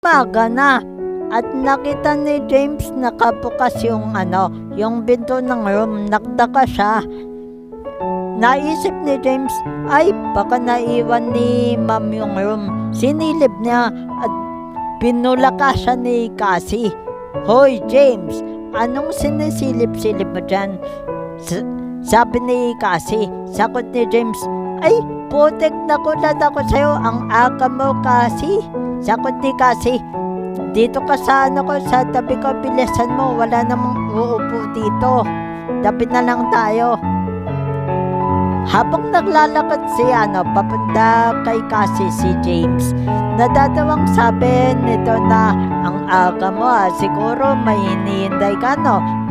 umaga na at nakita ni James nakabukas yung pinto ng room. Nagtaka siya. Naisip ni James, ay baka naiwan ni Ma'am yung room. Sinilip niya at binulaka siya ni Cassie. Hoy James, anong sinisilip-silip mo dyan? Sabi ni Cassie. Sagot ni James, ay putik na kulat ako sa'yo, ang aga mo Cassie. Sagot ni Cassie, dito ka sa sa tabi ko, bilisan mo, wala namang uupo dito. Tabi na lang tayo. Habang naglalakad si papunta kay Cassie si James, nadadawang sabi nito na ang aga mo siguro may hinihintay ka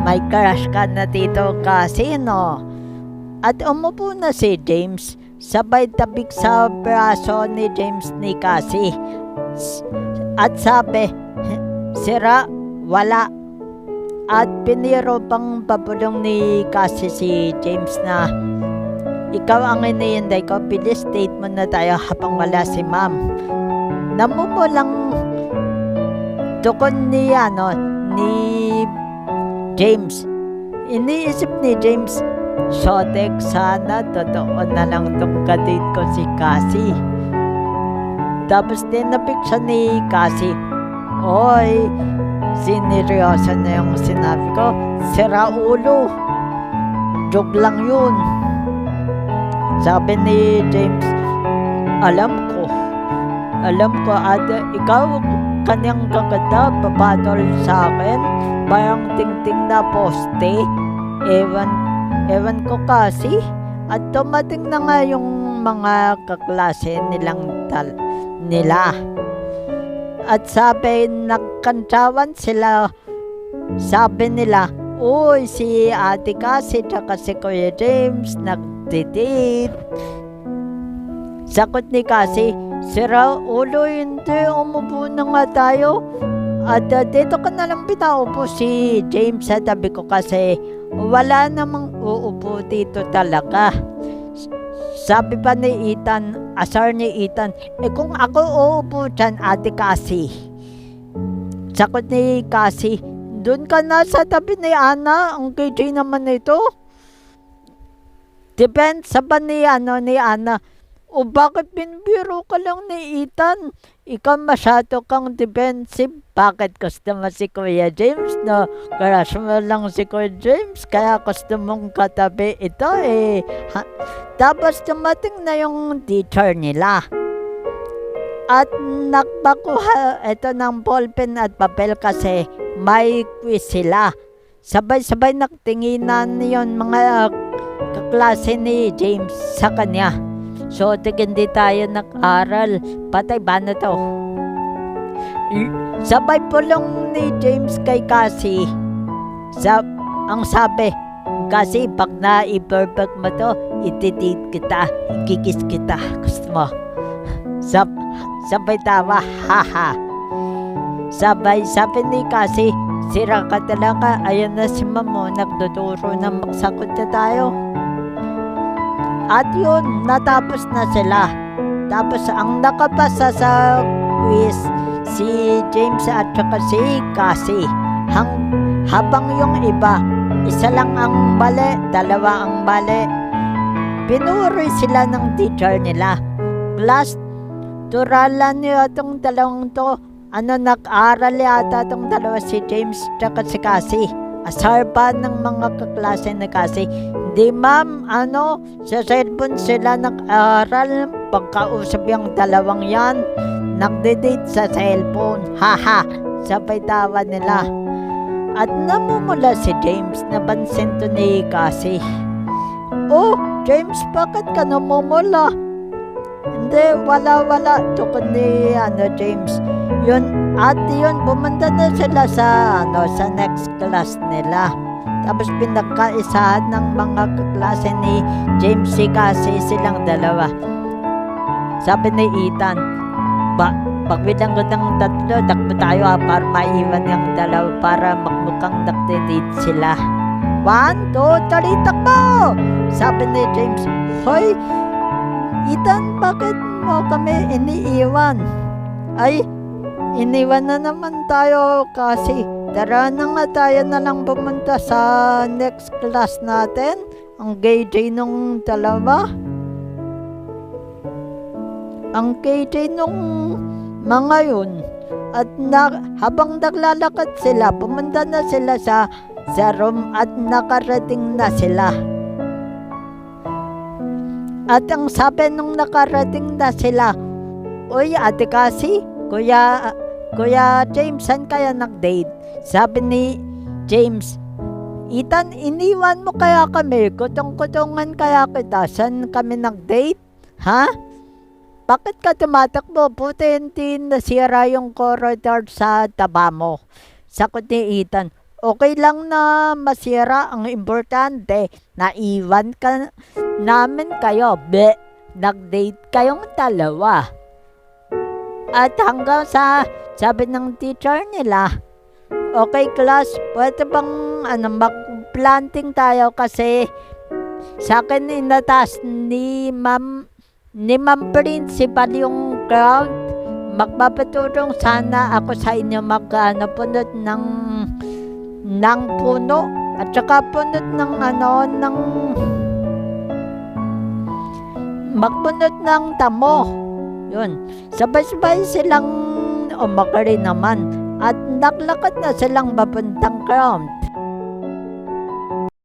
may crush ka na dito Cassie At umupo na si James, sabay tabik sa braso ni James ni Cassie. At sabi, sira, wala. At piniro pang babulong ni Cassie si James na, ikaw ang iniinday ko, bilis date mo na tayo habang wala si Ma'am. Namumulang tukon ni James. Iniisip ni James, sotek sana totoo na lang tong kadate ko si Cassie. Tapos tinapik siya ni Cassie. Oy, sineryoso na yung sinabi ko. Sira ulo. Joke lang yun. Sabi ni James, alam ko at ikaw kanyang gaganda, papatol sa akin, parang tingting na poste. Ewan ko kasi. At tumating na nga yung mga kaklase nila. At sabi, nagkantsawan sila. Sabi nila, uy, si Ate Cassie tsaka si Kuya James nagdidate. Sagot ni Cassie, sira ulo, hindi, umupo na nga tayo. At dito ka na lang pinaupo si James sa tabi ko kasi wala namang uupo dito talaga. Sabi pa ni Ethan, asar ni Ethan, kung ako uupo dyan, Ate Cassie. Sagot ni Cassie, doon ka na sa tabi ni Ana, ang KJ naman ito. Depende sa ba ni Ana, o bakit binbiro ka lang ni Ethan? Ikaw masyado kang defensive. Bakit gusto mo si Kuya James? Crush mo lang si Kuya James, kaya gusto mong katabi ito Tapos dumating na yung teacher nila. At nagpakuha ito ng ballpen at papel kasi may quiz sila. Sabay-sabay nagtinginan yon mga kaklase ni James sa kanya. So, hindi tayo nag-aral. Patay ba na to? Sabay pulong ni James kay Cassie. Ang sabi, Cassie, pag na-i-perfect mo to, itidate kita, ikikis kita. Gusto mo? Sabay tawa, haha. Sabi ni Cassie, sira ka talaga. Ayan na si Mamo, nagtuturo na magsakot na tayo. At yun, natapos na sila. Tapos ang nakapasa sa quiz, si James at saka si Cassie. Habang yung iba, isa lang ang mali, dalawa ang mali. Pinuri sila ng teacher nila. Plus, turalan niyo itong dalawang to. Nag-aral yata itong dalawa si James at si Cassie. Asar pa ng mga kaklase na Cassie. Hindi ma'am, sa cellphone sila nag-aral. Pagkausap yung dalawang yan, nagde-date sa cellphone. Haha, sabay tawa nila. At namumula si James, napansin to ni Cassie. Oh, James, bakit ka namumula? Hindi, wala. Tukon ni James. Yun, pumunta na sila sa next class nila. Tapos pinagkaisahan ng mga kaklase ni James si Cassie silang dalawa. Sabi ni Ethan, pagbilang ko ng tatlo, takbo tayo para maiwan yung dalawa para magmukhang nagde-date sila. 1, 2, 3, takbo! Sabi ni James, hoy, Ethan, bakit mo kami iniiwan? Ay, iniwan na naman tayo kasi. Tara na nga tayo na lang pumunta sa next class natin. Ang KJ nung dalawa. Ang KJ nung mga yun. At habang naglalakad sila, pumunta na sila sa room at nakarating na sila. At ang sabi nung nakarating na sila, "Uy, Ate Cassie, Kuya James, saan kaya nag-date?" Sabi ni James, "Ethan, iniwan mo kaya kami? Kutong-kutungan kaya kita? Saan kami nag-date? Ha? Bakit ka tumatakbo? Buti hindi nasira yung corridor sa taba mo." Sagot ni Ethan, "Okay lang na masira. Ang importante, naiwan ka namin kayo. Nag-date kayong dalawa." At hanggang sa sabi ng teacher nila, "Okay class, pwede bang mag-planting tayo kasi sa akin inatas ni Ma'am Principal yung ground. Magpapatulong sana ako sa inyo punot ng puno at saka punot magpunot ng damo." Yun, sabay-sabay silang umakari naman at naglakad na silang papuntang ground.